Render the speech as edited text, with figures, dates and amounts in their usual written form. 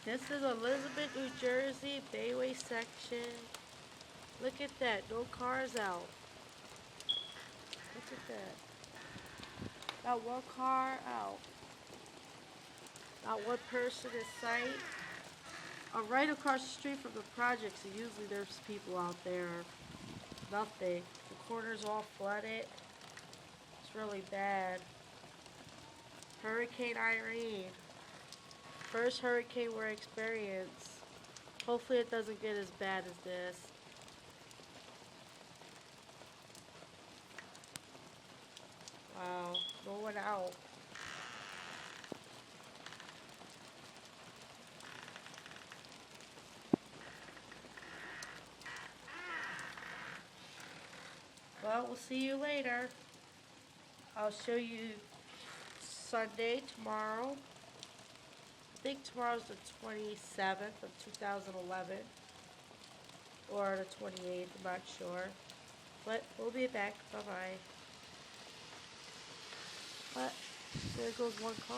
This is Elizabeth, New Jersey, Bayway section. Look at that, no cars out. Look at that. Not one car out. Not one person in sight. I'm right across the street from the project, so usually there's people out there. Nothing. The corner's all flooded. It's really bad. Hurricane Irene. First hurricane we're experienced. Hopefully it doesn't get as bad as this. Wow, no one out. Well, we'll see you later. I'll show you Sunday tomorrow. I think tomorrow's the 27th of 2011 or the 28th, I'm not sure. But we'll be back. Bye-bye. But there goes one car.